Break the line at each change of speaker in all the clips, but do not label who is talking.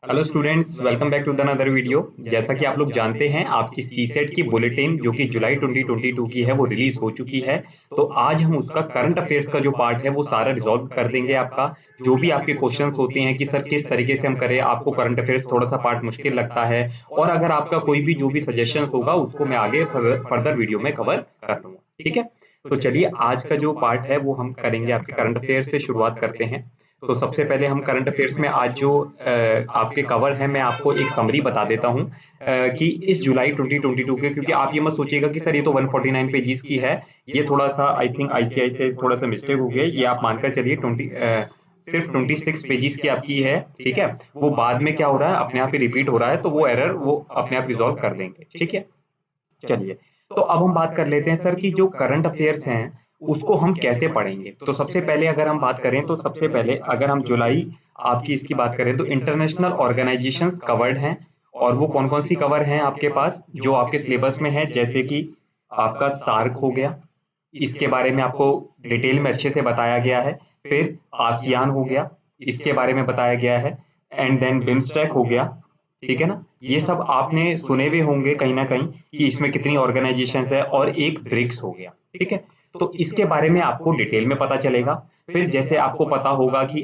Hello students, welcome back to the another video. जैसा कि आप लोग जानते हैं, आपकी सीसेट की बुलेटिन जो कि जुलाई 2022 की है वो रिलीज हो चुकी है। तो आज हम उसका करंट अफेयर्स का जो पार्ट है वो सारा रिजॉल्व कर देंगे। आपका जो भी आपके क्वेश्चंस होते हैं कि सर किस तरीके से हम करें, आपको करंट अफेयर्स थोड़ा सा पार्ट मुश्किल लगता है, और अगर आपका कोई भी जो भी सजेशंस होगा उसको मैं आगे फर्दर वीडियो में कवर कर लूंगा। ठीक है, तो चलिए आज का जो पार्ट है वो हम करेंगे। आपके करंट अफेयर्स से शुरुआत करते हैं। तो सबसे पहले हम करंट अफेयर्स में आज जो आपके कवर है, मैं आपको एक समरी बता देता हूं कि इस जुलाई 2022 के, क्योंकि आप ये मत सोचिएगा कि सर ये तो 149 पेजीज की है। ये थोड़ा सा आई थिंक आईसीआई से थोड़ा सा मिस्टेक हो गया। ये आप मानकर चलिए सिर्फ 26 पेजीज की आपकी है। ठीक है, वो बाद में क्या हो रहा है, अपने आप ही रिपीट हो रहा है, तो वो एरर वो अपने आप रिजॉल्व कर देंगे। ठीक है, चलिए। तो अब हम बात कर लेते हैं सर कि जो करंट अफेयर्स हैं उसको हम कैसे पढ़ेंगे। तो सबसे पहले अगर हम बात करें, तो सबसे पहले अगर हम जुलाई आपकी इसकी बात करें तो इंटरनेशनल ऑर्गेनाइजेशंस कवर्ड हैं। और वो कौन कौन सी कवर हैं आपके पास जो आपके सिलेबस में है, जैसे कि आपका सार्क हो गया, इसके बारे में आपको डिटेल में अच्छे से बताया गया है। फिर आसियान हो गया, इसके बारे में बताया गया है। एंड देन बिम्स्टेक हो गया। ठीक है ना, ये सब आपने सुने हुए होंगे कहीं ना कहीं कि इसमें कितनी ऑर्गेनाइजेशंस है। और एक ब्रिक्स हो गया। ठीक है, तो इसके बारे में आपको डिटेल में पता चलेगा। फिर जैसे आपको पता होगा कि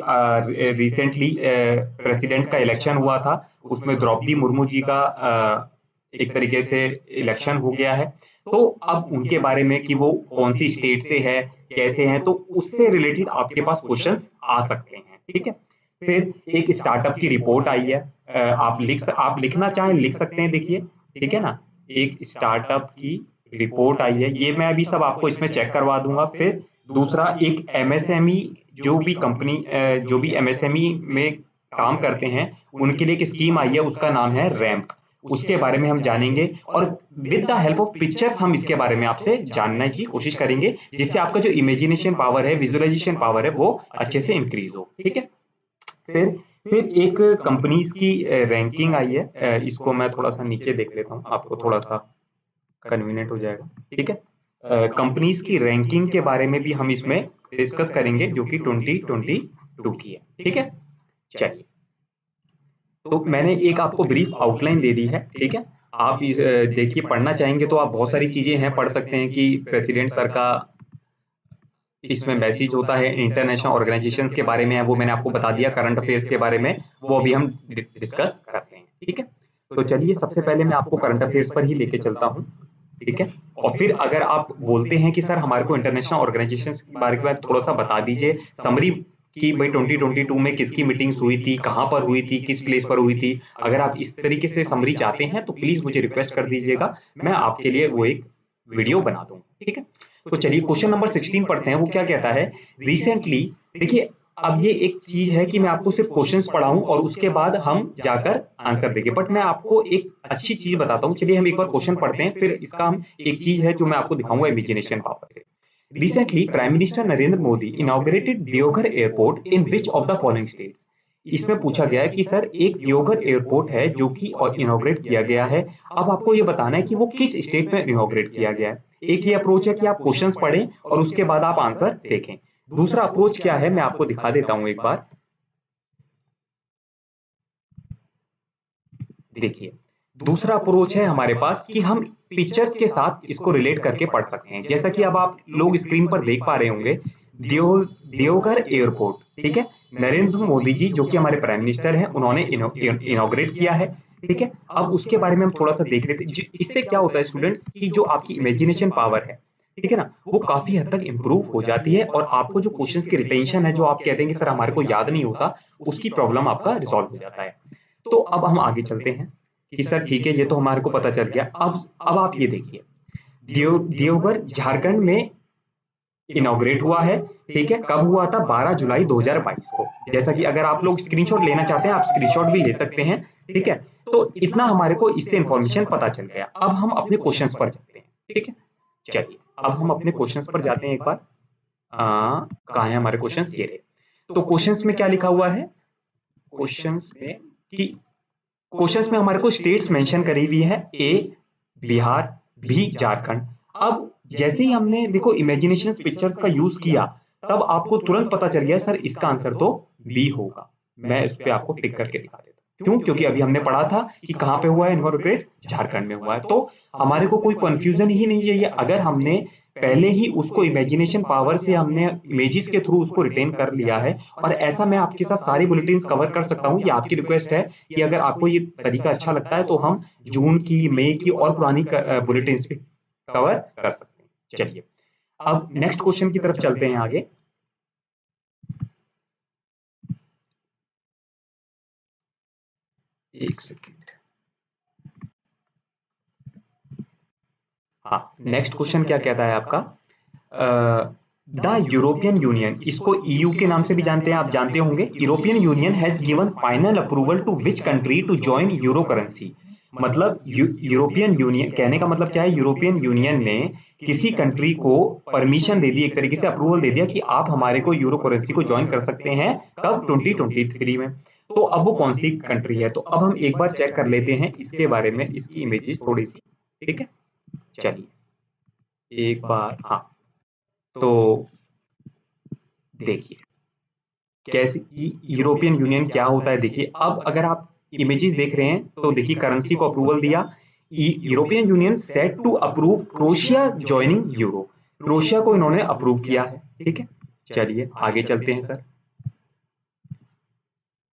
रिसेंटली प्रेसिडेंट का इलेक्शन हुआ था, उसमें द्रौपदी मुर्मू जी का एक तरीके से इलेक्शन हो गया है। तो अब उनके बारे में कि वो कौन सी स्टेट से है, कैसे हैं, तो उससे रिलेटेड आपके पास क्वेश्चंस आ सकते हैं। ठीक है, फिर एक स्टार्टअप की रिपोर्ट आई है। आप लिखना चाहें लिख सकते हैं, देखिए। ठीक है ना, एक स्टार्टअप की रिपोर्ट आई है, ये मैं अभी सब आपको इसमें चेक करवा दूंगा। फिर दूसरा एक एमएसएमई, जो भी एमएसएमई में काम करते हैं उनके लिए एक स्कीम आई है, उसका नाम है रैम्प। उसके बारे में हम जानेंगे, और with the help of pictures हम इसके बारे में आपसे जानने की कोशिश करेंगे, जिससे आपका जो इमेजिनेशन पावर है, विजुअलाइजेशन पावर है, वो अच्छे से इंक्रीज हो। ठीक है, फिर फिर एक कंपनीज की रैंकिंग आई है। इसको मैं थोड़ा सा नीचे देख लेता हूँ, आपको थोड़ा सा कन्वीनियंट हो जाएगा। ठीक है, कंपनीज की रैंकिंग के बारे में भी हम इसमें डिस्कस करेंगे, जो कि 2022 की है। ठीक है, चलिए। तो मैंने एक आपको ब्रीफ आउटलाइन दे दी है। ठीक है, आप देखिए, पढ़ना चाहेंगे तो आप बहुत सारी चीजें हैं, पढ़ सकते हैं कि प्रेसिडेंट सर का इसमें मैसेज होता है, इंटरनेशनल ऑर्गेनाइजेशंस के बारे में है, वो मैंने आपको बता दिया। करंट अफेयर्स के बारे में वो अभी हम डिस्कस करते हैं। ठीक है, तो चलिए सबसे पहले मैं आपको करंट अफेयर्स पर ही लेके चलता हूँ। ठीक है, और फिर अगर आप बोलते हैं कि सर हमारे को इंटरनेशनल ऑर्गेनाइजेशंस के बारे में थोड़ा सा बता दीजिए, समरी कि भाई 2022 में किसकी मीटिंग्स हुई थी, कहां पर हुई थी, किस प्लेस पर हुई थी, अगर आप इस तरीके से समरी चाहते हैं तो प्लीज मुझे रिक्वेस्ट कर दीजिएगा, मैं आपके लिए वो एक वीडियो बना दूंगा। ठीक है, तो चलिए क्वेश्चन नंबर 16 पढ़ते हैं। वो क्या कहता है, रिसेंटली, देखिए, अब ये एक चीज है कि मैं आपको सिर्फ क्वेश्चंस पढ़ाऊं और उसके बाद हम जाकर आंसर देंगे, बट मैं आपको एक अच्छी चीज बताता हूं। चलिए हम एक बार क्वेश्चन पढ़ते हैं, फिर इसका हम एक चीज है जो मैं आपको दिखाऊंगा इमेजिनेशन पावर से। Recently, Prime Minister Narendra Modi inaugurated Deoghar Airport in which of the following states? इसमें पूछा गया है कि सर एक दियोघर एयरपोर्ट है जो कि इनॉग्रेट किया गया है। अब आपको ये बताना है कि वो किस स्टेट में इनॉग्रेट किया गया है। एक ही अप्रोच है कि आप क्वेश्चंस पढ़ें और उसके बाद आप आंसर देखें। दूसरा अप्रोच क्या है, मैं आपको दिखा देता हूं एक बार। देखिए, दूसरा अप्रोच है हमारे पास कि हम पिक्चर्स के साथ इसको रिलेट करके पढ़ सकते हैं, जैसा कि अब आप लोग स्क्रीन पर देख पा रहे होंगे। दियोघर एयरपोर्ट, ठीक है, नरेंद्र मोदी जी जो कि हमारे प्राइम मिनिस्टर हैं, उन्होंने इनॉग्रेट किया है। ठीक है, अब उसके बारे में हम थोड़ा सा देख लेते हैं। इससे क्या होता है स्टूडेंट्स की जो आपकी इमेजिनेशन पावर है, ठीक है ना, वो काफी हद तक इंप्रूव हो जाती है, और आपको जो क्वेश्चंस की रिटेंशन है, जो आप कहते हैं कि सर हमारे को याद नहीं होता, उसकी प्रॉब्लम आपका रिजॉल्व हो जाता है। तो अब हम आगे चलते हैं कि सर ठीक है, ये तो हमारे को पता चल गया। अब आप ये देखिए, दियोघर झारखंड में इनॉग्रेट हुआ है। ठीक है, कब हुआ था, 12 जुलाई 2022 को। जैसा कि अगर आप लोग स्क्रीनशॉट लेना चाहते हैं, आप स्क्रीनशॉट भी ले सकते हैं। ठीक है, तो इतना हमारे को इससे इंफॉर्मेशन पता चल गया। अब हम अपने क्वेश्चंस पर जाते हैं। ठीक है, चलिए अब हम अपने क्वेश्चंस पर जाते हैं एक बार। कहाँ है हमारे क्वेश्चंस, ये रहे। तो क्वेश्चंस में क्या लिखा हुआ है, क्वेश्चंस में कि क्वेश्चंस में हमारे को स्टेट्स मेंशन करी हुई है, ए बिहार, बी झारखंड। अब जैसे ही हमने देखो इमेजिनेशन पिक्चर्स का यूज किया, तब आपको तुरंत पता चल गया सर इसका आंसर तो बी होगा। मैं इस पे आपको टिक करके दिखा देता क्यों? क्योंकि अभी हमने पढ़ा था कि कहाँ पे हुआ है इनकॉर्पोरेट, झारखंड में हुआ है। तो हमारे को कोई कंफ्यूजन ही नहीं चाहिए। अगर हमने पहले ही उसको इमेजिनेशन पावर से हमने इमेजेस के थ्रू उसको रिटेन कर लिया है, और ऐसा मैं आपके साथ सारी बुलेटिन्स कवर कर सकता हूँ। ये आपकी रिक्वेस्ट है कि अगर आपको ये तरीका अच्छा लगता है तो हम जून की, मई की और पुरानी बुलेटिन्स भी कवर कर सकते हैं। चलिए अब नेक्स्ट क्वेश्चन की तरफ चलते हैं आगे। एक सेकेंड। हाँ, नेक्स्ट क्वेश्चन क्या कहता है आपका? द यूरोपियन यूनियन, इसको ईयू के नाम से भी जानते हैं, आप जानते होंगे। European Union has given final approval to which country to join euro currency. मतलब यूरोपियन यूनियन कहने का मतलब क्या है? यूरोपियन यूनियन ने किसी कंट्री को परमिशन दे दी, एक तरीके से अप्रूवल दे दिया कि आप हमारे को यूरो करेंसी को ज्वाइन कर सकते हैं। कब? 2023 में। तो अब वो कौन सी कंट्री है? तो अब हम एक बार चेक कर लेते हैं इसके बारे में, इसकी इमेजेस थोड़ी सी। ठीक है, चलिए एक बार। हाँ, तो देखिए कैसे यूरोपियन यूनियन क्या होता है। देखिए अब अगर आप इमेजेस देख रहे हैं तो देखिए करेंसी को अप्रूवल दिया। European Union set to approve Croatia joining euro. Croatia को इन्होंने अप्रूव किया है। ठीक है, चलिए आगे चलते हैं सर।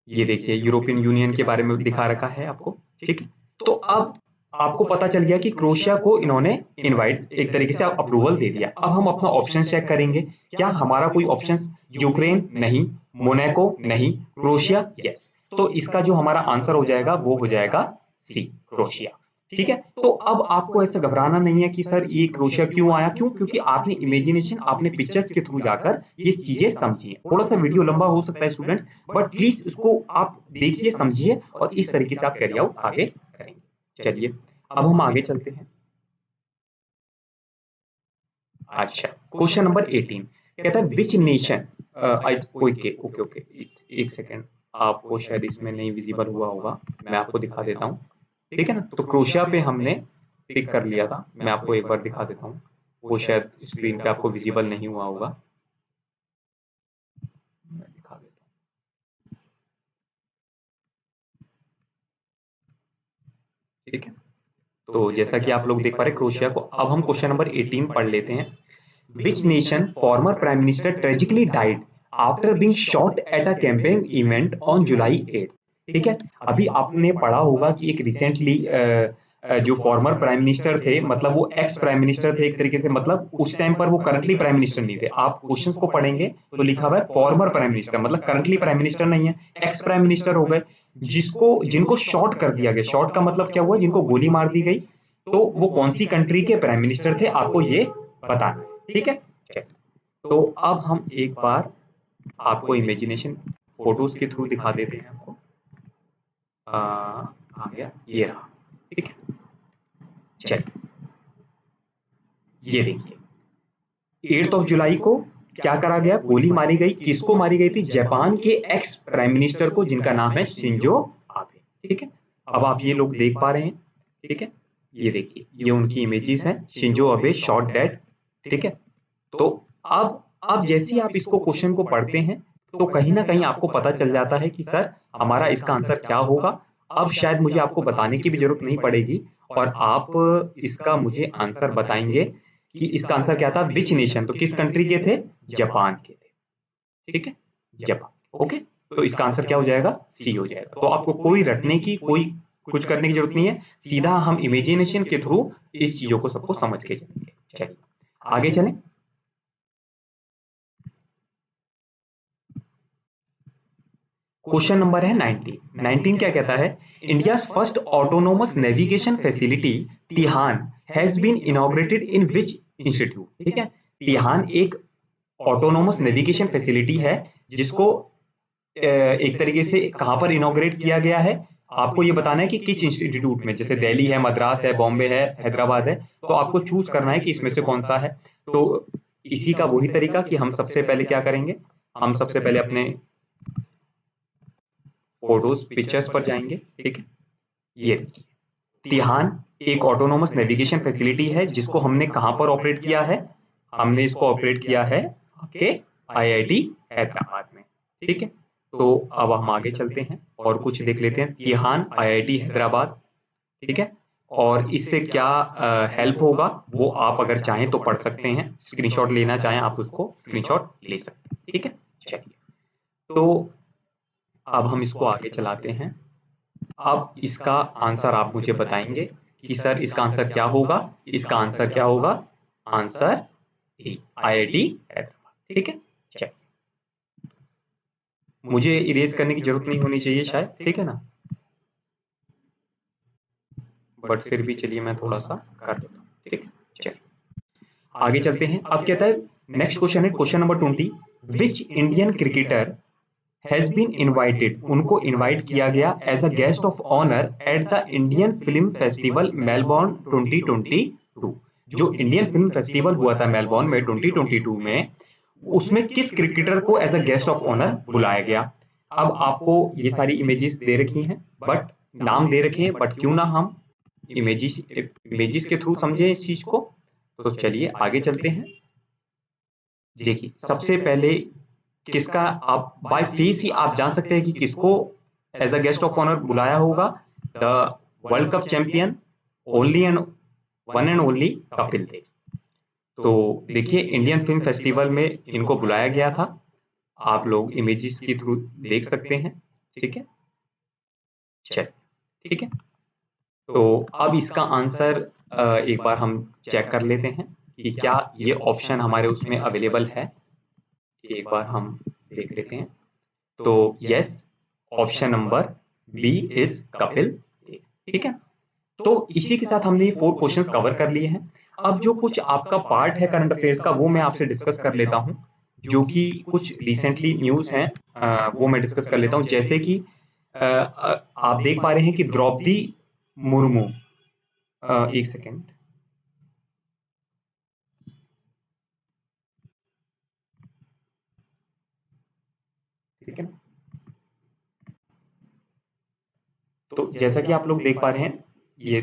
ये देखिए यूरोपियन यूनियन के बारे में दिखा रखा है आपको। ठीक है, तो अब आपको पता चल गया कि क्रोशिया को इन्होंने इनवाइट, एक तरीके से अप्रूवल दे दिया। अब हम अपना ऑप्शन चेक करेंगे। क्या हमारा कोई ऑप्शन? यूक्रेन नहीं, मोनाको नहीं, क्रोशिया यस। तो इसका जो हमारा आंसर हो जाएगा वो हो जाएगा सी, क्रोशिया। ठीक है, तो अब आपको ऐसा घबराना नहीं है कि सर ये क्रोशिया क्यों आया। क्यों? क्योंकि आपने इमेजिनेशन, आपने पिक्चर्स के थ्रू जाकर ये चीजें समझी है। थोड़ा सा वीडियो लंबा हो सकता है स्टूडेंट्स, बट प्लीज इसको आप देखिए, समझिए और इस तरीके से आप कैरी आउट आगे करेंगे। चलिए अब हम आगे चलते हैं। अच्छा, क्वेश्चन नंबर 18 कहता है which nation, okay okay okay, एक सेकेंड, आपको शायद इसमें नहीं विजिबल हुआ होगा, मैं आपको दिखा देता हूँ। ठीक है ना, तो क्रोशिया पे हमने टिक कर लिया था। मैं आपको एक बार दिखा देता हूँ, वो शायद स्क्रीन पे आपको विजिबल नहीं हुआ होगा। मैं दिखा देता हूँ। ठीक है, तो जैसा कि आप लोग देख पा रहे क्रोशिया को। अब हम क्वेश्चन नंबर 18 पढ़ लेते हैं। Which nation former prime minister tragically died after being shot at a campaign event on July 8? ठीक है, अभी आपने पढ़ा होगा कि एक रिसेंटली जो फॉर्मर प्राइम मिनिस्टर थे, मतलब वो एक्स प्राइम मिनिस्टर थे एक तरीके से, मतलब उस टाइम पर वो करंटली प्राइम मिनिस्टर नहीं थे। आप क्वेश्चंस को पढ़ेंगे तो लिखा हुआ है फॉर्मर प्राइम मिनिस्टर, मतलब करंटली प्राइम मिनिस्टर नहीं है, एक्स प्राइम मिनिस्टर हो गए, जिसको जिनको शॉट कर दिया गया। शॉट का मतलब क्या हुआ? जिनको गोली मार दी गई। तो वो कौन सी कंट्री के प्राइम मिनिस्टर थे, आपको ये बताना है। ठीक है, तो अब हम एक बार आपको इमेजिनेशन फोटोज के थ्रू दिखा देते हैं आपको। आ गया, ये रहा। ठीक है, चलिए ये देखिए 8 जुलाई को क्या करा गया? गोली मारी गई। किसको मारी गई थी? जापान के एक्स प्राइम मिनिस्टर को, जिनका नाम है शिंजो आबे। ठीक है, अब आप ये लोग देख पा रहे हैं। ठीक है, ये देखिए ये उनकी इमेजेस हैं, शिंजो आबे शॉट डेड। ठीक है, तो अब जैसे ही आप इसको क्वेश्चन को पढ़ते हैं तो कहीं ना कहीं आपको पता चल जाता है कि सर हमारा इसका आंसर क्या होगा। अब शायद मुझे आपको बताने की भी जरूरत नहीं पड़ेगी, और आप इसका मुझे आंसर बताएंगे कि इसका आंसर क्या था। विच नेशन, तो किस कंट्री के थे? जापान के थे। ठीक है, जापान। ओके, तो इसका आंसर क्या हो जाएगा? सी हो जाएगा। तो आपको कोई रटने की, कोई कुछ करने की जरूरत नहीं है, सीधा हम इमेजिनेशन के थ्रू इस चीजों को सबको समझ के चलेंगे। चलिए आगे चलें। क्वेश्चन नंबर है 19 क्या कहता है? India first autonomous navigation facility TiHAN has been inaugurated in which institute. ठीक है, तिहान एक ऑटोनोमस नेविगेशन फैसिलिटी है, जिसको एक तरीके से कहां पर इनॉग्रेट किया गया है। आपको ये बताना है कि किस इंस्टीट्यूट में, जैसे दिल्ली है, मद्रास है, बॉम्बे है, हैदराबाद है, तो आपको चूज करना है कि इसमें से कौन सा है। तो इसी का वही तरीका कि हम सबसे पहले क्या करेंगे, हम सबसे पहले अपने फोटोज पिक्चर्स पर जाएंगे। ठीक है, ये देखिए तिहान एक ऑटोनोमस नेविगेशन फैसिलिटी है, जिसको हमने कहां पर ऑपरेट किया है? हमने इसको ऑपरेट किया है आपके आईआईटी हैदराबाद में। ठीक है, तो अब हम आगे चलते हैं और कुछ देख लेते हैं। तिहान IIT हैदराबाद, ठीक है। और इससे क्या हेल्प होगा वो आप अगर चाहें तो पढ़ सकते हैं, स्क्रीनशॉट लेना चाहें आप उसको स्क्रीनशॉट ले सकते हैं, ठीक है। चलिए, तो अब हम इसको आगे चलाते हैं। अब इसका आंसर आप मुझे बताएंगे कि सर इसका आंसर क्या होगा। इसका आंसर क्या होगा? आंसर डी, IIT हैदराबाद, ठीक है। चलिए, मुझे इरेज करने की जरूरत नहीं होनी चाहिए शायद, ठीक है ना, बट फिर भी चलिए मैं थोड़ा सा कर देता हूँ, ठीक है। चलिए आगे चलते हैं। अब कहता है नेक्स्ट क्वेश्चन है question number 20, which Indian cricketer has been invited, उनको इनवाइट किया गया as a guest of honour at the Indian film festival Melbourne 2022। जो इंडियन फिल्म फेस्टिवल हुआ था मेलबोर्न में 2022 में, उसमें किस क्रिकेटर को as a guest of honour बुलाया गया। अब आपको ये सारी इमेजेस दे रखी हैं, बट नाम दे रखे हैं, बट क्यों ना हम इमेजेस इमेजेस के थ्रू समझें इस चीज को। तो चलिए आगे चलते हैं। देखिए सबसे पहले किसका आप बाय फेस ही आप जान सकते हैं कि किसको as a guest of honour बुलाया होगा। The world cup champion only and one and only Kapil Dev. तो देखिए इंडियन फिल्म फेस्टिवल में इनको बुलाया गया था, आप लोग इमेजेस के थ्रू देख सकते हैं, ठीक है। चल ठीक है, तो अब इसका आंसर एक बार हम चेक कर लेते हैं कि क्या ये ऑप्शन हमारे उसमें अवेलेबल है। एक बार हम देख लेते हैं। तो yes, option number B is Kapil Dev, ठीक है। तो इसी के साथ हमने ये 4 क्वेश्चंस कवर कर लिए हैं। अब जो कुछ आपका पार्ट है करंट अफेयर्स का वो मैं आपसे डिस्कस कर लेता हूं, जो कि कुछ रिसेंटली न्यूज हैं, वो मैं डिस्कस कर लेता हूं। जैसे कि आप देख पा रहे हैं कि द्रौपदी मुर्मू, एक सेकेंड, ठीक है। तो जैसा कि आप लोग देख पा रहे हैं, ये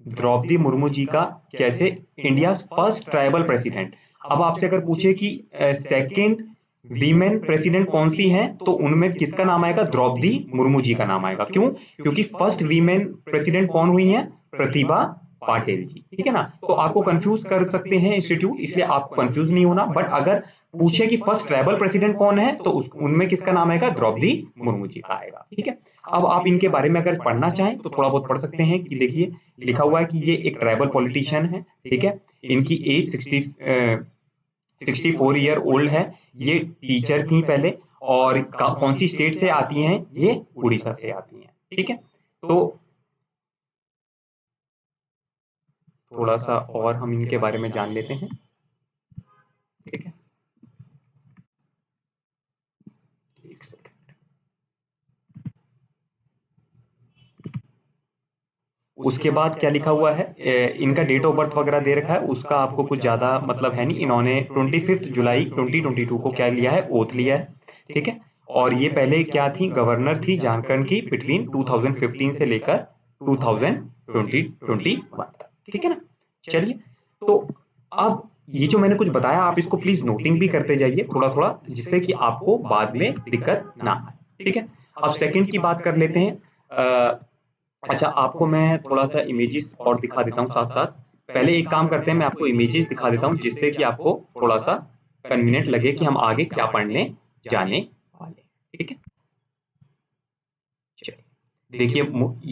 द्रौपदी मुर्मू जी का कैसे इंडिया फर्स्ट ट्राइबल प्रेसिडेंट। अब आपसे अगर पूछे कि सेकंड वीमेन प्रेसिडेंट कौन सी हैं, तो उनमें किसका नाम आएगा? द्रौपदी मुर्मू जी का नाम आएगा। क्यों? क्योंकि फर्स्ट वीमेन प्रेसिडेंट कौन हुई है? प्रतिभा पाटिल जी, ठीक है ना। तो आपको कंफ्यूज कर सकते हैं इंस्टीट्यूट, इसलिए आपको कंफ्यूज नहीं होना। बट अगर पूछे कि फर्स्ट ट्राइबल प्रेसिडेंट कौन है, तो उनमें किसका नाम आएगा? द्रौपदी मुर्मू जी का आएगा, ठीक है। अब आप इनके बारे में अगर पढ़ना चाहें तो थोड़ा बहुत पढ़ सकते हैं कि देखिए लिखा हुआ है कि ये एक ट्राइबल पॉलिटिशियन है, ठीक है। इनकी एज 64 ईयर ओल्ड है। ये टीचर थी पहले, और कौन सी स्टेट से आती हैं? ये उड़ीसा से आती हैं, ठीक है। तो थोड़ा सा और हम इनके बारे में जान लेते हैं, ठीक है। एक सेकंड, उसके बाद क्या लिखा हुआ है, इनका डेट ऑफ बर्थ वगैरह दे रखा है, उसका आपको कुछ ज़्यादा मतलब है नहीं। इन्होंने 25 जुलाई 2022 को क्या लिया है? ओथ लिया है, ठीक है। और ये पहले क्या थी? गवर्नर थी झारखंड की बिटवीन 2015 से लेकर 2021 तक, ठीक है ना। चलिए, तो अब ये जो मैंने कुछ बताया आप इसको प्लीज नोटिंग भी करते जाइए थोड़ा थोड़ा, जिससे कि आपको बाद में दिक्कत ना आए, ठीक है। अब सेकंड की बात कर लेते हैं। अच्छा, आपको मैं थोड़ा-सा इमेजेस और दिखा देता हूँ साथ-साथ। पहले एक काम करते हैं, मैं आपको इमेजेस दिखा देता हूँ, जिससे कि आपको थोड़ा-सा कन्वीनिएंट लगे कि हम आगे क्या पढ़ने जाने वाले हैं, ठीक है? चलिए, देखिए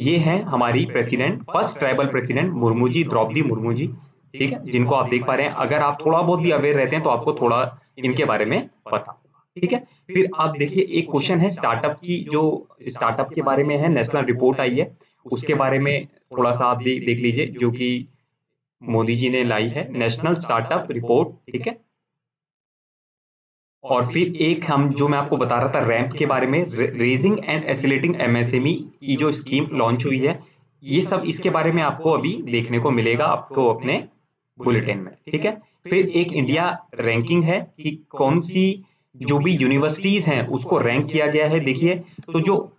ये हैं हमारी president, first tribal president Murmu ji, Draupadi Murmu ji, ठीक है? जिनको आप देख पा रहे हैं। अगर आप थोड़ा बहुत भी अवेयर रहते हैं, तो आपको थोड़ा इनके बारे में पता होगा, ठीक है? फिर आप देखिए एक क्वेश्चन है स्टार्टअप की, जो स्टार्टअप के बारे में है, नेशनल रिपोर्ट आई है, उसके बारे में थोड़ा-सा आप देख लीजिए, जो कि मोदी जी ने लाई है, नेशनल स्टार्टअप रिपोर्ट, ठीक है? और फिर एक हम जो मैं आपको बता रहा था रैंप के बारे में, रेजिंग एंड एसिलेटिंग एमएसएमई की जो स्कीम लॉन्च हुई है, ये सब इसके बारे में आपको अभी देखने को मिलेगा आपको अपने बुलेटिन में, ठीक है। फिर एक इंडिया रैंकिंग है कि कौन सी जो भी यूनिवर्सिटीज हैं उसको रैंक किया गया है। देखिए, तो जो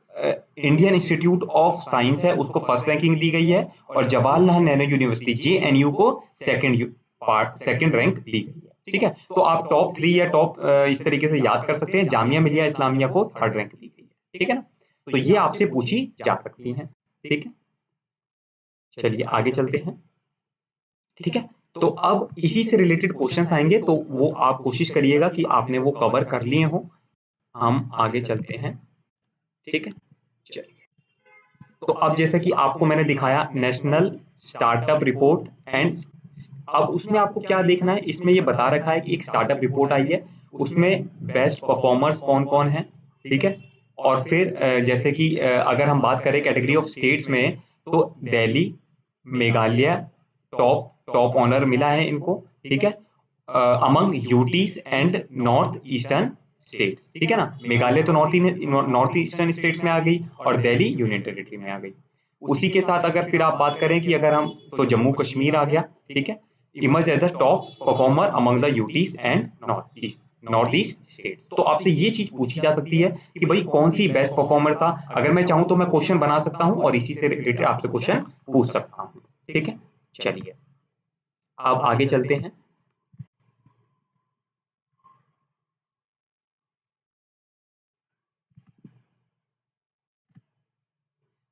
इंडियन इंस्टीट्यूट ऑफ साइंस है उसको फर्स्ट रैंकिंग दी गई है, और जवाहरलाल नेहरू यूनिवर्सिटी JNU को सेकंड रैंक दी गई है, ठीक है। तो आप टॉप 3 या टॉप इस तरीके से याद कर सकते हैं। जामिया मिलिया इस्लामिया को 3rd रैंक दी गई है, ठीक है ना। तो ये आपसे पूछी जा सकती हैं, ठीक है। चलिए आगे चलते हैं, ठीक है। तो अब इसी से रिलेटेड क्वेश्चंस आएंगे, तो वो आप कोशिश करिएगा कि आपने वो कवर कर लिए हो। हम आगे चलते हैं, ठीक है। चलिए, तो अब जैसे कि आपको मैंने दिखाया नेशनल स्टार्टअप रिपोर्ट एंड, अब उसमें आपको क्या देखना है, इसमें ये बता रखा है कि एक स्टार्टअप रिपोर्ट आई है, उसमें बेस्ट परफॉर्मर्स कौन कौन है, ठीक है। और फिर जैसे कि अगर हम बात करें कैटेगरी ऑफ स्टेट्स में, तो Delhi, Meghalaya top top honour मिला है इनको, ठीक है, among UTs and north eastern states, ठीक है ना। मेघालय तो नॉर्थ ईस्टर्न स्टेट्स में आ गई और दिल्ली यूनियन टेरिटरी में आ गई। उसी के साथ अगर फिर आप बात करें कि अगर हम, तो जम्मू कश्मीर आ गया, ठीक है, emerge as the top performer among the UTs and north east states. तो आपसे ये चीज पूछी जा सकती है कि भाई कौन सी बेस्ट परफॉर्मर था। अगर मैं चाहूं तो मैं क्वेश्चन बना सकता हूं और इसी से रिलेटेड आपसे क्वेश्चन पूछ सकता हूं, ठीक है। चलिए अब आगे चलते हैं,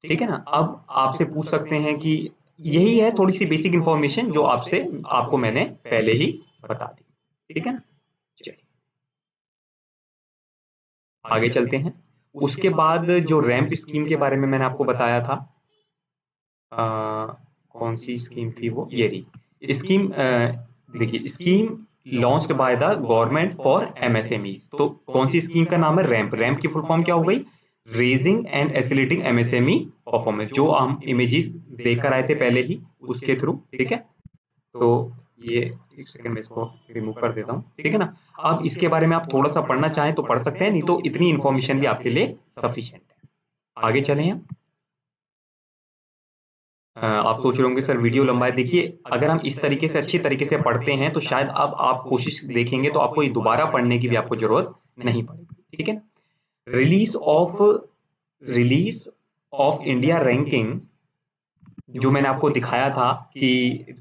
ठीक है ना। अब आपसे पूछ सकते हैं कि यही है थोड़ी सी बेसिक इंफॉर्मेशन जो आपसे आपको मैंने पहले ही बता दी, ठीक है ना। चलिए आगे चलते हैं। उसके बाद जो रैंप स्कीम के बारे में मैंने आपको बताया था, कौन सी स्कीम थी वो, ये रही स्कीम। देखिए scheme launched by the government for MSMEs. तो कौन सी स्कीम का नाम है, रैंप। रैंप की फुल फॉर्म क्या हो गई, raising and oscillating MSME performance, जो हम इमेजेस देखकर आए थे पहले ही उसके थ्रू, ठीक है। तो ये एक सेकंड में इसको रिमूव कर देता हूँ, ठीक है ना। अब इसके बारे में आप थोड़ा सा पढ़ना चाहें तो पढ़ सकते हैं, नहीं तो इतनी इंफॉर्मेशन भी आपके लिए सफिशिएंट है। आगे चलें हम। आप सोच रहे होंगे सर वीडियो लंबा है। देखिए अगर हम इस तरीके से अच्छी तरीके से पढ़ते हैं तो शायद अब आप कोशिश देखेंगे तो आपको ये दोबारा पढ़ने की भी आपको जरूरत नहीं पड़ेगी, ठीक है ना। Release of release of India ranking, जो मैंने आपको दिखाया था कि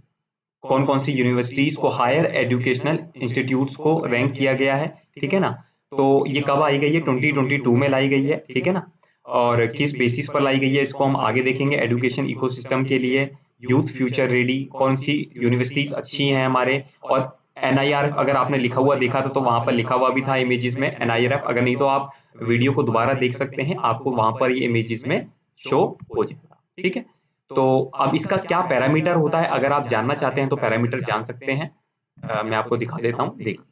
कौन कौन सी यूनिवर्सिटीज को, हायर एजुकेशनल इंस्टीट्यूट्स को रैंक किया गया है, ठीक है ना। तो ये कब आई गई है, 2022 में लाई गई है, ठीक है ना। और किस बेसिस पर लाई गई है इसको हम आगे देखेंगे। एजुकेशन इकोसिस्टम के लिए यूथ फ्यूचर रेडी, कौन सी यूनिवर्सिटीज अच्छी हैं हमारे। और एनआईआरएफ अगर आपने लिखा हुआ देखा था तो वहां पर लिखा हुआ भी था इमेजेस में एनआईआरएफ, अगर नहीं तो आप वीडियो को दोबारा देख सकते हैं, आपको वहां पर ये इमेजेस में शो हो जाएगा, ठीक है। तो अब इसका क्या पैरामीटर होता है, अगर आप जानना चाहते हैं तो पैरामीटर जान सकते हैं। मैं आपको दिखा देता हूं, देखिए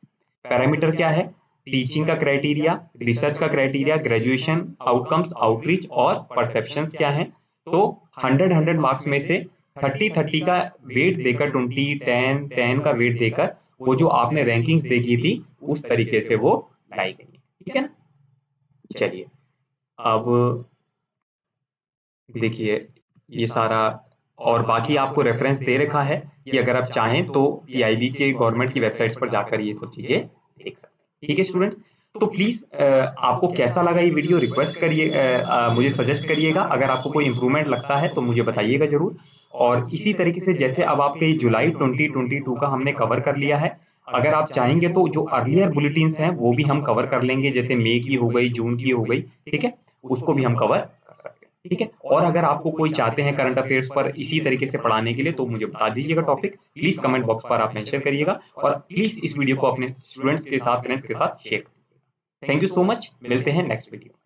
पैरामीटर क्या है, टीचिंग का क्राइटेरिया, रिसर्च का क्राइटेरिया, ग्रेजुएशन आउटकम्स, आउटरीच और परसेप्शंस क्या है। तो 100 मार्क्स में से 30 का वेट देकर, 20 10 का वेट देकर वो जो आपने रैंकिंग्स देखी थी उस तरीके से वो लाई गई है, ठीक है ना। चलिए अब देखिए ये सारा, और बाकी आपको रेफरेंस दे रखा है कि अगर आप चाहें तो पीआईबी के गवर्नमेंट की वेबसाइट्स पर जाकर ये सब चीजें देख सकते हैं, ठीक है स्टूडेंट्स। तो प्लीज आपको कैसा लगा ये वीडियो, रिक्वेस्ट करिए, मुझे सजेस्ट करिएगा। अगर आपको कोई इंप्रूवमेंट लगता है तो मुझे बताइएगा जरूर। और इसी तरीके से जैसे अब आपके जुलाई 2022 का हमने कवर कर लिया है, अगर आप चाहेंगे तो जो अर्लियर बुलेटिन्स हैं वो भी हम कवर कर लेंगे, जैसे मई की हो गई, जून की हो गई, ठीक है, उसको भी हम कवर कर सकते हैं, ठीक है। और अगर आपको कोई चाहते हैं करंट अफेयर्स पर इसी तरीके से पढ़ाने के लिए तो मुझे बता दीजिएगा टॉपिक, प्लीज कमेंट बॉक्स पर आप मेंशन करिएगा और प्लीज इस वीडियो को अपने स्टूडेंट्स के साथ, फ्रेंड्स के साथ शेयर करिएगा। थैंक यू सो मच, मिलते हैं नेक्स्ट वीडियो।